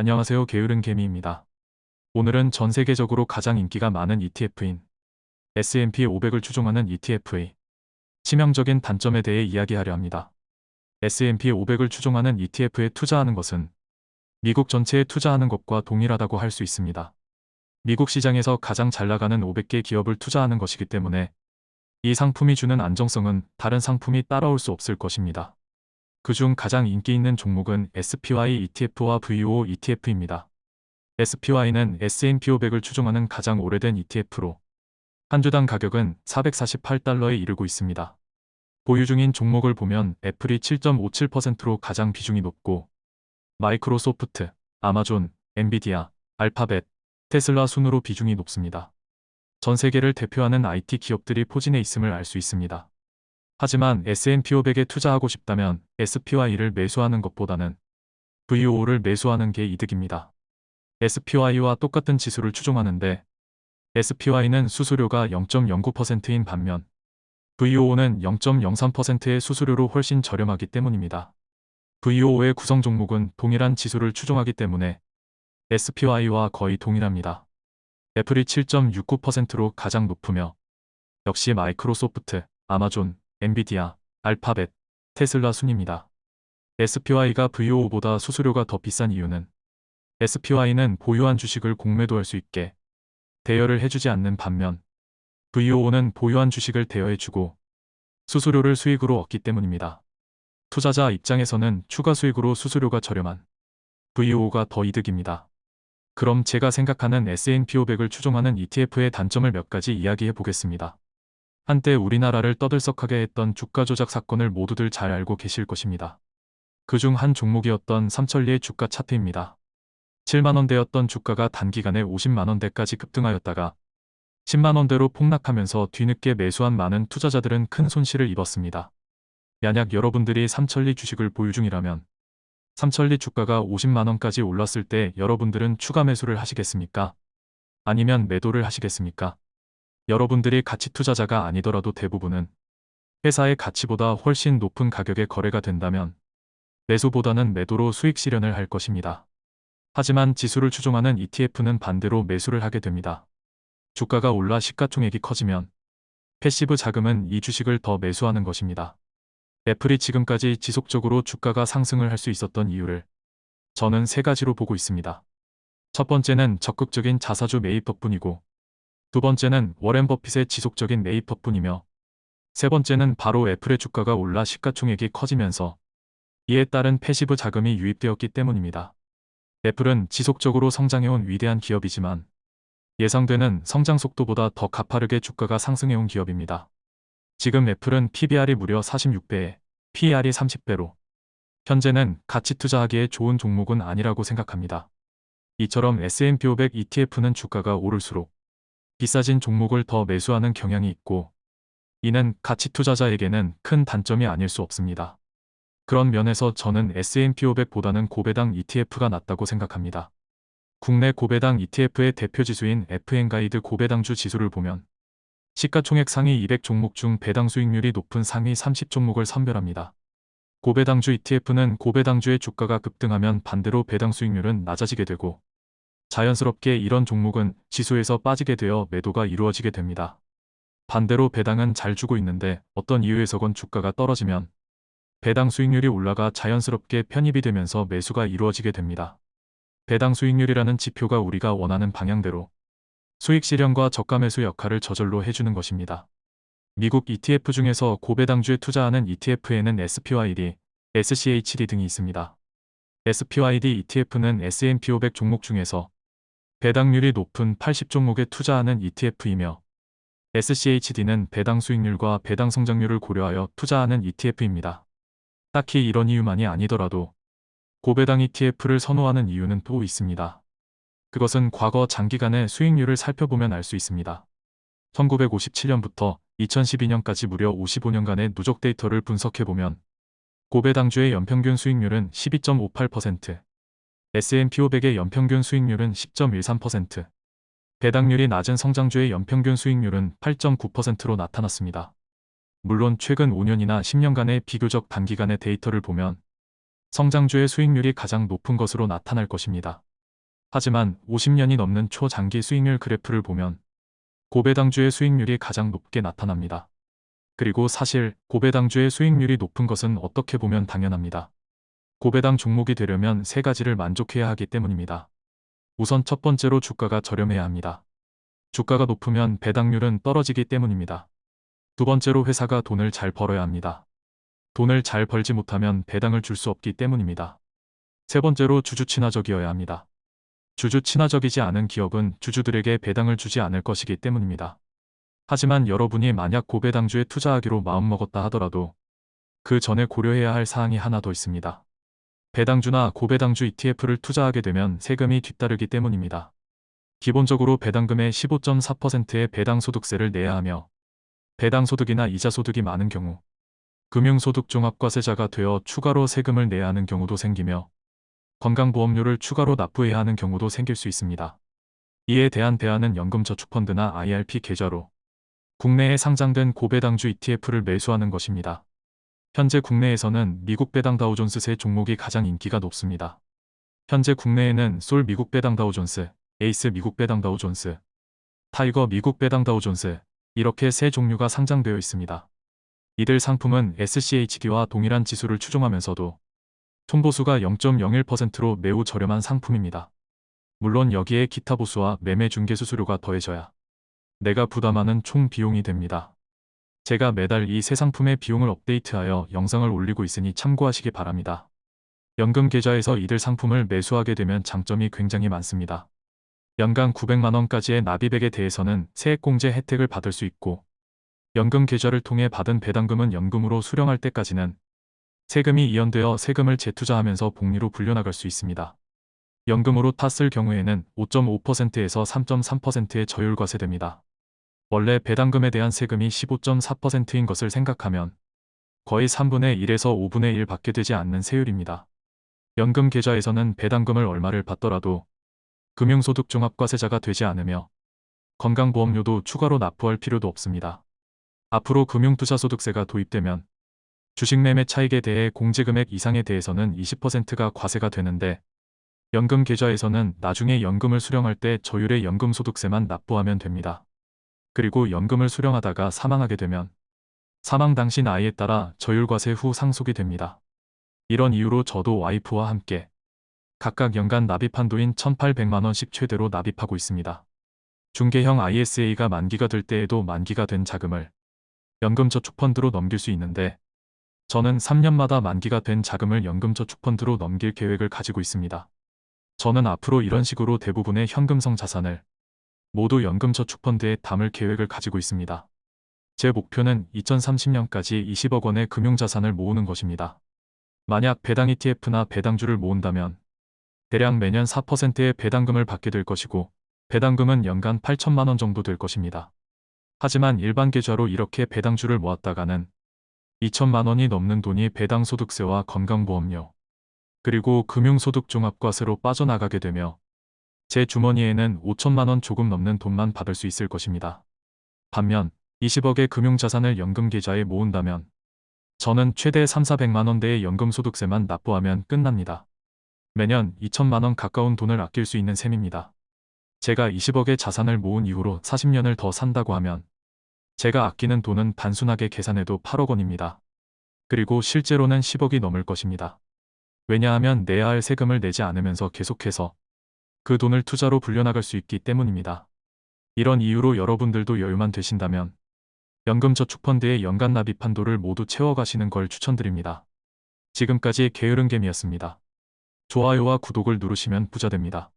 안녕하세요. 게으른 개미입니다. 오늘은 전 세계적으로 가장 인기가 많은 ETF인 S&P 500을 추종하는 ETF의 치명적인 단점에 대해 이야기하려 합니다. S&P 500을 추종하는 ETF에 투자하는 것은 미국 전체에 투자하는 것과 동일하다고 할 수 있습니다. 미국 시장에서 가장 잘 나가는 500개 기업을 투자하는 것이기 때문에 이 상품이 주는 안정성은 다른 상품이 따라올 수 없을 것입니다. 그중 가장 인기 있는 종목은 SPY ETF와 VOO ETF입니다. SPY는 S&P 500을 추종하는 가장 오래된 ETF로 한 주당 가격은 448달러에 이르고 있습니다. 보유 중인 종목을 보면 애플이 7.57%로 가장 비중이 높고 마이크로소프트, 아마존, 엔비디아, 알파벳, 테슬라 순으로 비중이 높습니다. 전 세계를 대표하는 IT 기업들이 포진해 있음을 알 수 있습니다. 하지만 S&P 500에 투자하고 싶다면 SPY를 매수하는 것보다는 VOO를 매수하는 게 이득입니다. SPY와 똑같은 지수를 추종하는데 SPY는 수수료가 0.09%인 반면 VOO는 0.03%의 수수료로 훨씬 저렴하기 때문입니다. VOO의 구성 종목은 동일한 지수를 추종하기 때문에 SPY와 거의 동일합니다. 애플이 7.69%로 가장 높으며 역시 마이크로소프트, 아마존, 엔비디아, 알파벳, 테슬라 순입니다. SPY가 VOO보다 수수료가 더 비싼 이유는 SPY는 보유한 주식을 공매도할 수 있게 대여를 해주지 않는 반면 VOO는 보유한 주식을 대여해주고 수수료를 수익으로 얻기 때문입니다. 투자자 입장에서는 추가 수익으로 수수료가 저렴한 VOO가 더 이득입니다. 그럼 제가 생각하는 S&P 500을 추종하는 ETF의 단점을 몇 가지 이야기해 보겠습니다. 한때 우리나라를 떠들썩하게 했던 주가 조작 사건을 모두들 잘 알고 계실 것입니다. 그중 한 종목이었던 삼천리의 주가 차트입니다. 7만원대였던 주가가 단기간에 50만원대까지 급등하였다가 10만원대로 폭락하면서 뒤늦게 매수한 많은 투자자들은 큰 손실을 입었습니다. 만약 여러분들이 삼천리 주식을 보유 중이라면 삼천리 주가가 50만원까지 올랐을 때 여러분들은 추가 매수를 하시겠습니까? 아니면 매도를 하시겠습니까? 여러분들이 가치 투자자가 아니더라도 대부분은 회사의 가치보다 훨씬 높은 가격에 거래가 된다면 매수보다는 매도로 수익 실현을 할 것입니다. 하지만 지수를 추종하는 ETF는 반대로 매수를 하게 됩니다. 주가가 올라 시가총액이 커지면 패시브 자금은 이 주식을 더 매수하는 것입니다. 애플이 지금까지 지속적으로 주가가 상승을 할 수 있었던 이유를 저는 세 가지로 보고 있습니다. 첫 번째는 적극적인 자사주 매입 덕분이고, 두 번째는 워렌 버핏의 지속적인 매입 덕분이며, 세 번째는 바로 애플의 주가가 올라 시가총액이 커지면서 이에 따른 패시브 자금이 유입되었기 때문입니다. 애플은 지속적으로 성장해온 위대한 기업이지만 예상되는 성장 속도보다 더 가파르게 주가가 상승해온 기업입니다. 지금 애플은 PBR이 무려 46배에 PER이 30배로 현재는 가치 투자하기에 좋은 종목은 아니라고 생각합니다. 이처럼 S&P 500 ETF는 주가가 오를수록 비싸진 종목을 더 매수하는 경향이 있고, 이는 가치 투자자에게는 큰 단점이 아닐 수 없습니다. 그런 면에서 저는 S&P 500보다는 고배당 ETF가 낫다고 생각합니다. 국내 고배당 ETF의 대표 지수인 FN가이드 고배당주 지수를 보면 시가총액 상위 200 종목 중 배당 수익률이 높은 상위 30 종목을 선별합니다. 고배당주 ETF는 고배당주의 주가가 급등하면 반대로 배당 수익률은 낮아지게 되고, 자연스럽게 이런 종목은 지수에서 빠지게 되어 매도가 이루어지게 됩니다. 반대로 배당은 잘 주고 있는데 어떤 이유에서건 주가가 떨어지면 배당 수익률이 올라가 자연스럽게 편입이 되면서 매수가 이루어지게 됩니다. 배당 수익률이라는 지표가 우리가 원하는 방향대로 수익 실현과 저가 매수 역할을 저절로 해주는 것입니다. 미국 ETF 중에서 고배당주에 투자하는 ETF에는 SPYD, SCHD 등이 있습니다. SPYD ETF는 S&P 500 종목 중에서 배당률이 높은 80종목에 투자하는 ETF이며, SCHD는 배당 수익률과 배당 성장률을 고려하여 투자하는 ETF입니다. 딱히 이런 이유만이 아니더라도 고배당 ETF를 선호하는 이유는 또 있습니다. 그것은 과거 장기간의 수익률을 살펴보면 알 수 있습니다. 1957년부터 2012년까지 무려 55년간의 누적 데이터를 분석해보면 고배당주의 연평균 수익률은 12.58%, S&P 500의 연평균 수익률은 10.13%, 배당률이 낮은 성장주의 연평균 수익률은 8.9%로 나타났습니다. 물론 최근 5년이나 10년간의 비교적 단기간의 데이터를 보면 성장주의 수익률이 가장 높은 것으로 나타날 것입니다. 하지만 50년이 넘는 초장기 수익률 그래프를 보면 고배당주의 수익률이 가장 높게 나타납니다. 그리고 사실 고배당주의 수익률이 높은 것은 어떻게 보면 당연합니다. 고배당 종목이 되려면 세 가지를 만족해야 하기 때문입니다. 우선 첫 번째로 주가가 저렴해야 합니다. 주가가 높으면 배당률은 떨어지기 때문입니다. 두 번째로 회사가 돈을 잘 벌어야 합니다. 돈을 잘 벌지 못하면 배당을 줄 수 없기 때문입니다. 세 번째로 주주 친화적이어야 합니다. 주주 친화적이지 않은 기업은 주주들에게 배당을 주지 않을 것이기 때문입니다. 하지만 여러분이 만약 고배당주에 투자하기로 마음먹었다 하더라도 그 전에 고려해야 할 사항이 하나 더 있습니다. 배당주나 고배당주 ETF를 투자하게 되면 세금이 뒤따르기 때문입니다. 기본적으로 배당금의 15.4%의 배당소득세를 내야 하며 배당소득이나 이자소득이 많은 경우 금융소득종합과세자가 되어 추가로 세금을 내야 하는 경우도 생기며 건강보험료를 추가로 납부해야 하는 경우도 생길 수 있습니다. 이에 대한 대안은 연금저축펀드나 IRP 계좌로 국내에 상장된 고배당주 ETF를 매수하는 것입니다. 현재 국내에서는 미국 배당 다우존스 세 종목이 가장 인기가 높습니다. 현재 국내에는 솔 미국 배당 다우존스, 에이스 미국 배당 다우존스, 타이거 미국 배당 다우존스 이렇게 세 종류가 상장되어 있습니다. 이들 상품은 SCHD와 동일한 지수를 추종하면서도 총보수가 0.01%로 매우 저렴한 상품입니다. 물론 여기에 기타 보수와 매매 중개 수수료가 더해져야 내가 부담하는 총 비용이 됩니다. 제가 매달 이 세 상품의 비용을 업데이트하여 영상을 올리고 있으니 참고하시기 바랍니다. 연금 계좌에서 이들 상품을 매수하게 되면 장점이 굉장히 많습니다. 연간 900만원까지의 납입액에 대해서는 세액공제 혜택을 받을 수 있고 연금 계좌를 통해 받은 배당금은 연금으로 수령할 때까지는 세금이 이연되어 세금을 재투자하면서 복리로 불려나갈 수 있습니다. 연금으로 탔을 경우에는 5.5%에서 3.3%의 저율과세됩니다. 원래 배당금에 대한 세금이 15.4%인 것을 생각하면 거의 3분의 1에서 5분의 1 받게 되지 않는 세율입니다. 연금 계좌에서는 배당금을 얼마를 받더라도 금융소득종합과세자가 되지 않으며 건강보험료도 추가로 납부할 필요도 없습니다. 앞으로 금융투자소득세가 도입되면 주식매매 차익에 대해 공제금액 이상에 대해서는 20%가 과세가 되는데 연금 계좌에서는 나중에 연금을 수령할 때 저율의 연금소득세만 납부하면 됩니다. 그리고 연금을 수령하다가 사망하게 되면 사망 당시 나이에 따라 저율과세 후 상속이 됩니다. 이런 이유로 저도 와이프와 함께 각각 연간 납입 한도인 1,800만원씩 최대로 납입하고 있습니다. 중개형 ISA가 만기가 될 때에도 만기가 된 자금을 연금저축펀드로 넘길 수 있는데 저는 3년마다 만기가 된 자금을 연금저축펀드로 넘길 계획을 가지고 있습니다. 저는 앞으로 이런 식으로 대부분의 현금성 자산을 모두 연금저축펀드에 담을 계획을 가지고 있습니다. 제 목표는 2030년까지 20억 원의 금융자산을 모으는 것입니다. 만약 배당 ETF나 배당주를 모은다면 대략 매년 4%의 배당금을 받게 될 것이고 배당금은 연간 8천만 원 정도 될 것입니다. 하지만 일반 계좌로 이렇게 배당주를 모았다가는 2천만 원이 넘는 돈이 배당소득세와 건강보험료 그리고 금융소득종합과세로 빠져나가게 되며 제 주머니에는 5천만 원 조금 넘는 돈만 받을 수 있을 것입니다. 반면 20억의 금융자산을 연금계좌에 모은다면 저는 최대 3,400만 원대의 연금소득세만 납부하면 끝납니다. 매년 2천만 원 가까운 돈을 아낄 수 있는 셈입니다. 제가 20억의 자산을 모은 이후로 40년을 더 산다고 하면 제가 아끼는 돈은 단순하게 계산해도 8억 원입니다. 그리고 실제로는 10억이 넘을 것입니다. 왜냐하면 내야 할 세금을 내지 않으면서 계속해서 그 돈을 투자로 불려나갈 수 있기 때문입니다. 이런 이유로 여러분들도 여유만 되신다면 연금저축펀드의 연간 납입 한도를 모두 채워가시는 걸 추천드립니다. 지금까지 게으른개미였습니다. 좋아요와 구독을 누르시면 부자 됩니다.